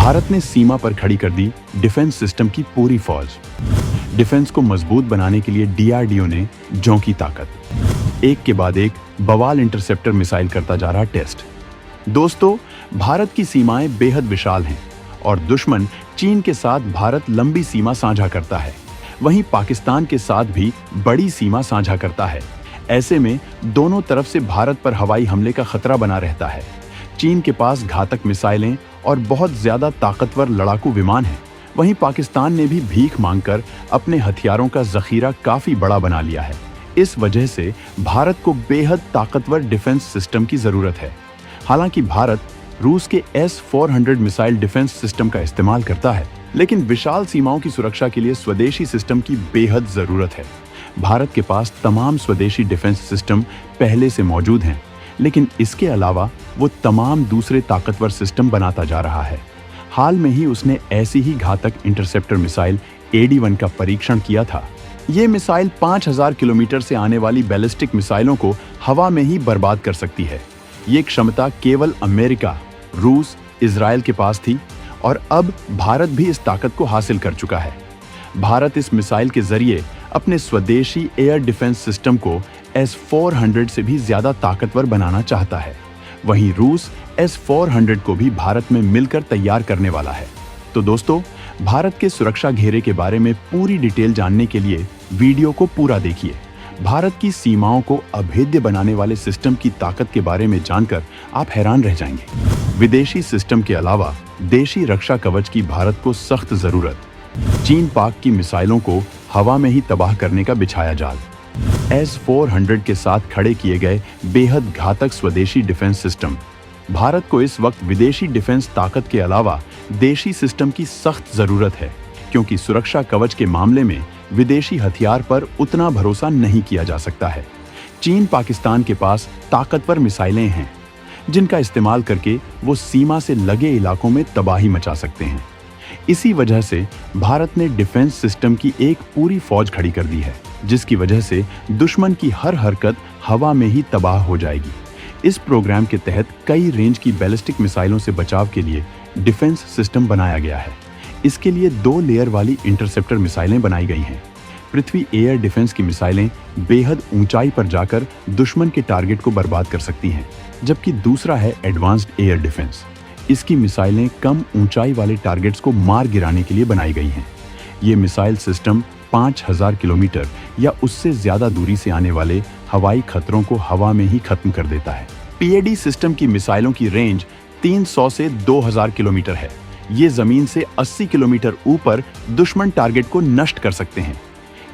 भारत ने सीमा पर खड़ी कर दी डिफेंस सिस्टम की पूरी फौज। डिफेंस को मजबूत बनाने के लिए डीआरडीओ ने झोंकी ताकत। एक के बाद एक बवाल इंटरसेप्टर मिसाइल करता जा रहा टेस्ट। दोस्तों, भारत की सीमाएं बेहद विशाल हैं और दुश्मन चीन के साथ भारत लंबी सीमा साझा करता है। वहीं पाकिस्तान के साथ भी बड़ी सीमा साझा करता है। ऐसे में दोनों तरफ से भारत पर हवाई हमले का खतरा बना रहता है। चीन के पास घातक मिसाइलें और बहुत ज्यादा ताकतवर लड़ाकू विमान हैं। वहीं पाकिस्तान ने भी भीख मांगकर अपने हथियारों का जखीरा काफी बड़ा बना लिया है। इस वजह से भारत को बेहद ताकतवर डिफेंस सिस्टम की जरूरत है। हालांकि भारत रूस के S-400 मिसाइल डिफेंस सिस्टम का इस्तेमाल करता है, लेकिन विशाल सीमाओं की सुरक्षा के लिए स्वदेशी सिस्टम की बेहद जरूरत है। भारत के पास तमाम स्वदेशी डिफेंस सिस्टम पहले से मौजूद हैं, लेकिन इसके अलावा वो तमाम दूसरे ताकतवर सिस्टम बनाता जा रहा है। हाल में ही उसने ऐसी ही घातक इंटरसेप्टर मिसाइल AD-1 का परीक्षण किया था। ये मिसाइल 5000 किलोमीटर से आने वाली बैलिस्टिक मिसाइलों को हवा में ही बर्बाद कर सकती है। ये क्षमता केवल अमेरिका, रूस, इजराइल के पास थी और अब भारत भी इस ताकत को हासिल कर चुका है। भारत इस मिसाइल के जरिए अपने स्वदेशी एयर डिफेंस सिस्टम को S-400 से भी ज्यादा ताकतवर बनाना चाहता है। वहीं रूस S-400 को भी भारत में मिलकर तैयार करने वाला है। तो दोस्तों, भारत के सुरक्षा घेरे के बारे में पूरी डिटेल जानने के लिए वीडियो को पूरा देखिए। भारत की सीमाओं को अभेद्य बनाने वाले सिस्टम की ताकत के बारे में जानकर आप हैरान रह जाएंगे। विदेशी सिस्टम के अलावा देशी रक्षा कवच की भारत को सख्त जरूरत। चीन पाक की मिसाइलों को हवा में ही तबाह करने का बिछाया जाल। S-400 के साथ खड़े किए गए बेहद घातक स्वदेशी डिफेंस सिस्टम। भारत को इस वक्त विदेशी डिफेंस ताकत के अलावा देशी सिस्टम की सख्त जरूरत है, क्योंकि सुरक्षा कवच के मामले में विदेशी हथियार पर उतना भरोसा नहीं किया जा सकता है। चीन पाकिस्तान के पास ताकतवर मिसाइलें हैं, जिनका इस्तेमाल करके वो सीमा से लगे इलाकों में तबाही मचा सकते हैं। इसी वजह से भारत ने डिफेंस सिस्टम की एक पूरी फौज खड़ी कर दी है, जिसकी वजह से दुश्मन की हर हरकत हवा में ही तबाह हो जाएगी। इस प्रोग्राम के तहत कई रेंज की बैलिस्टिक मिसाइलों से बचाव के लिए डिफेंस सिस्टम बनाया गया है। इसके लिए 2 लेयर वाली इंटरसेप्टर मिसाइलें बनाई गई हैं। पृथ्वी एयर डिफेंस की मिसाइलें बेहद ऊंचाई पर जाकर दुश्मन के टारगेट को बर्बाद कर सकती हैं, जबकि दूसरा है एडवांस्ड एयर डिफेंस। इसकी मिसाइलें कम ऊंचाई वाले टारगेट्स को मार गिराने के लिए बनाई गई हैं। ये मिसाइल सिस्टम 5000 किलोमीटर या उससे ज्यादा दूरी से आने वाले हवाई खतरों को हवा में ही खत्म कर देता है। PAD सिस्टम की मिसाइलों की रेंज 300 से 2000 किलोमीटर है। ये जमीन से 80 किलोमीटर ऊपर दुश्मन टारगेट को नष्ट कर सकते हैं।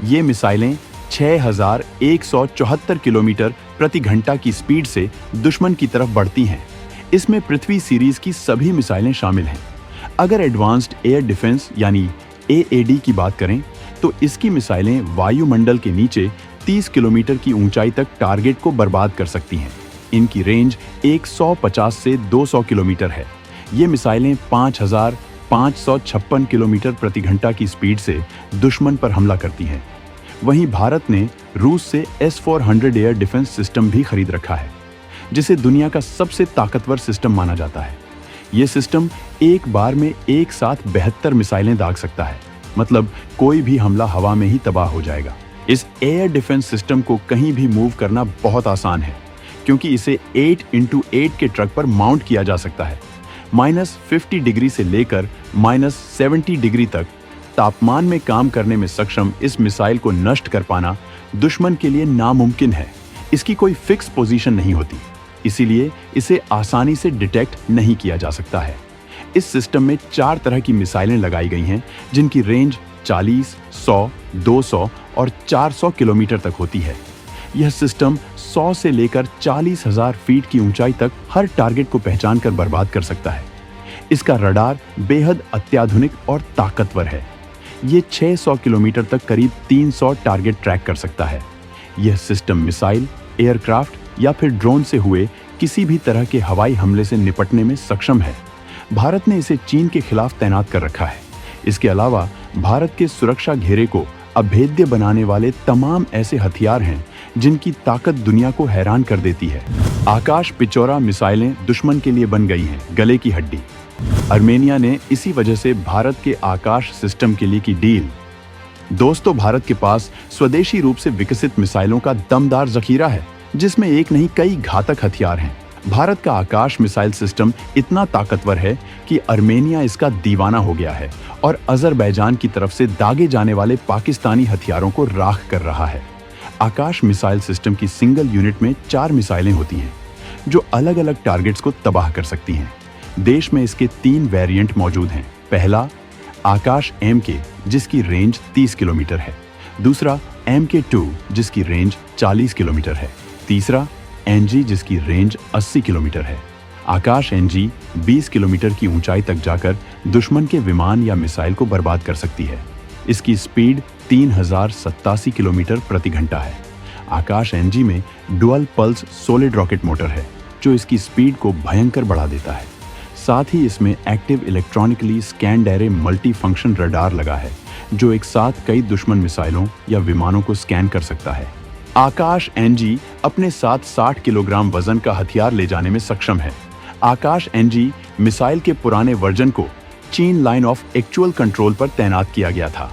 ये मिसाइलें 6174 किलोमीटर प्रति घंटा की स्पीड से दुश्मन की तरफ बढ़ती हैं। इसमें पृथ्वी सीरीज की सभी मिसाइलें शामिल हैं। अगर एडवांस्ड एयर डिफेंस यानी AAD की बात करें, तो इसकी मिसाइलें वायुमंडल के नीचे 30 किलोमीटर की ऊंचाई तक टारगेट को बर्बाद कर सकती हैं। इनकी रेंज 150 से 200 किलोमीटर है। ये मिसाइलें 5556 किलोमीटर प्रति घंटा की स्पीड से दुश्मन पर हमला करती हैं। वहीं भारत ने रूस से S-400 एयर डिफेंस सिस्टम भी खरीद रखा है, जिसे दुनिया का सबसे ताकतवर सिस्टम माना जाता है। ये सिस्टम एक बार में एक साथ 72 मिसाइलें दाग सकता है, मतलब कोई भी हमला हवा में ही तबाह हो जाएगा। इस एयर डिफेंस सिस्टम को कहीं भी मूव करना बहुत आसान है, क्योंकि इसे 8x8 के ट्रक पर माउंट किया जा सकता है। -50 डिग्री से लेकर -70 डिग्री तक तापमान में काम करने में सक्षम इस मिसाइल को नष्ट कर पाना दुश्मन के लिए नामुमकिन है। इसकी कोई फिक्स पोजीशन नहीं होती, इसीलिए इसे आसानी से डिटेक्ट नहीं किया जा सकता है। इस सिस्टम में 4 तरह की मिसाइलें लगाई गई हैं, जिनकी रेंज 40, 100, 200 और 400 किलोमीटर तक होती है। यह सिस्टम 100 से लेकर 40,000 फीट की ऊंचाई तक हर टारगेट को पहचान कर बर्बाद कर सकता है। इसका रडार बेहद अत्याधुनिक और ताकतवर है। ये 600 किलोमीटर तक करीब 300 टारगेट ट्रैक कर सकता है। यह सिस्टम मिसाइल, एयरक्राफ्ट या फिर ड्रोन से हुए किसी भी तरह के हवाई हमले से निपटने में सक्षम है। भारत ने इसे चीन के खिलाफ तैनात कर रखा है। इसके अलावा भारत के सुरक्षा घेरे को अभेद्य बनाने वाले तमाम ऐसे हथियार हैं जिनकी ताकत दुनिया को हैरान कर देती है। आकाश पिचौरा मिसाइलें दुश्मन के लिए बन गई हैं गले की हड्डी। आर्मेनिया ने इसी वजह से भारत के आकाश सिस्टम के लिए की डील। दोस्तों, भारत के पास स्वदेशी रूप से विकसित मिसाइलों का दमदार जखीरा है, जिसमें एक नहीं कई घातक हथियार हैं। भारत का आकाश मिसाइल सिस्टम इतना ताकतवर है कि आर्मेनिया इसका दीवाना हो गया है और अजरबैजान की तरफ से दागे जाने वाले पाकिस्तानी हथियारों को राख कर रहा है। आकाश मिसाइल सिस्टम की सिंगल यूनिट में 4 मिसाइलें होती हैं, जो अलग अलग टारगेट्स को तबाह कर सकती हैं। देश में इसके 3 वेरिएंट मौजूद हैं। पहला आकाश MK, जिसकी रेंज 30 किलोमीटर है। दूसरा MK2, जिसकी रेंज 40 किलोमीटर है। तीसरा NG, जिसकी रेंज 80 किलोमीटर है। आकाश NG 20 किलोमीटर की ऊंचाई तक जाकर दुश्मन के विमान या मिसाइल को बर्बाद कर सकती है। इसकी स्पीड 3087 किलोमीटर प्रति घंटा है। आकाश NG में dual pulse solid rocket motor है, जो इसकी स्पीड को भयंकर बढ़ा देता है। साथ ही इसमें active electronically scanned array multi function radar लगा है, जो एक साथ कई दुश्मन मिसाइलों या विमानों को स्कैन कर सकता है। आकाश NG अपने साथ 60 किलोग्राम वजन का हथियार ले जाने में सक्षम है। आकाश NG मिसाइल के पुराने वर्जन को चीन लाइन ऑफ एक्चुअल कंट्रोल पर तैनात किया गया था।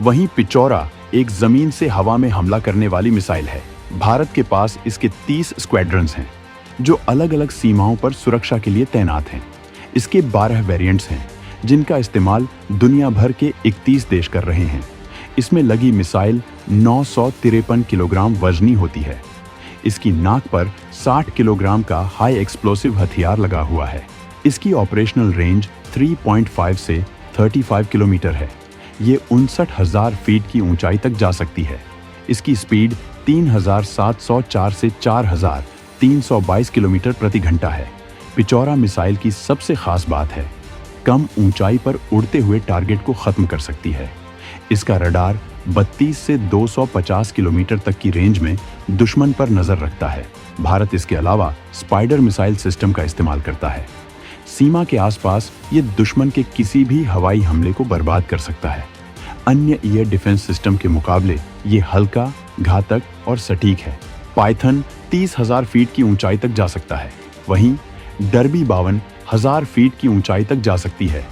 वहीं पिचौरा एक जमीन से हवा में हमला करने वाली मिसाइल है। भारत के पास इसके 30 स्क्वाड्रन्स हैं, जो अलग अलग सीमाओं पर सुरक्षा के लिए तैनात हैं। इसके 12 वेरिएंट्स हैं, जिनका इस्तेमाल दुनिया भर के 31 देश कर रहे हैं। इसमें लगी मिसाइल 953 किलोग्राम वजनी होती है। इसकी नाक पर 60 किलोग्राम का हाई एक्सप्लोसिव हथियार लगा हुआ है। इसकी ऑपरेशनल रेंज 3.5 से 35 किलोमीटर है। ये 59,000 फीट की ऊंचाई तक जा सकती है। इसकी स्पीड 3,704 से 4,322 किलोमीटर प्रति घंटा है। पिचौरा मिसाइल की सबसे खास बात है, कम ऊंचाई पर उड़ते हुए टारगेट को खत्म कर सकती है। इसका रडार 32 से 250 किलोमीटर तक की रेंज में दुश्मन पर नजर रखता है। भारत इसके अलावा स्पाइडर मिसाइल सिस्टम का इस्तेमाल करता है। सीमा के आसपास ये दुश्मन के किसी भी हवाई हमले को बर्बाद कर सकता है। अन्य एयर डिफेंस सिस्टम के मुकाबले ये हल्का, घातक और सटीक है। पाइथन 30,000 फीट की ऊंचाई तक जा सकता है। वहीं डर्बी 52,000 फीट की ऊंचाई तक जा सकती है।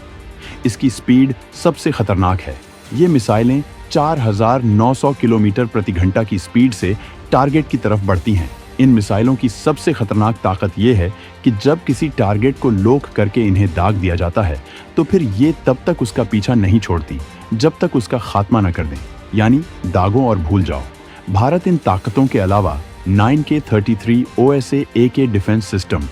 इसकी स्पीड सबसे खतरनाक है। ये मिसाइलें 4,900 किलोमीटर प्रति घंटा की स्पीड से टारगेट की तरफ बढ़ती हैं। इन मिसाइलों की सबसे खतरनाक ताकत यह है कि जब किसी टारगेट को लोक करके इन्हें दाग दिया जाता है, तो फिर ये तब तक उसका पीछा नहीं छोड़ती जब तक उसका खात्मा न कर दें, यानी दागों और भूल जाओ। भारत इन ताकतों के अलावा 9K33 OSA AK defence system,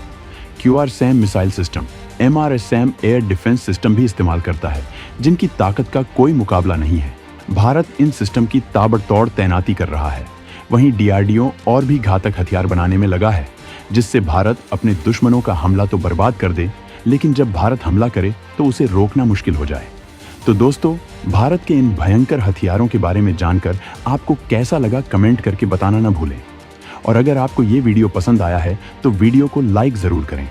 QRSAM missile system, MRSAM air defence system भी इस्तेमाल करता है, जिनकी ताकत का कोई मुकाबला नहीं है। भारत इन सिस्टम की ताबड़तोड़ तैनाती कर रहा है। वहीं DRDO और भी घातक हथियार बनाने में लगा है, जिससे भारत अपने दुश्मनों का हमला तो बर्बाद कर दे, लेकिन जब भारत हमला करे तो उसे रोकना मुश्किल हो जाए। तो दोस्तों, भारत के इन भयंकर हथियारों के बारे में जानकर आपको कैसा लगा, कमेंट करके बताना ना भूलें। और अगर आपको ये वीडियो पसंद आया है तो वीडियो को लाइक ज़रूर करें।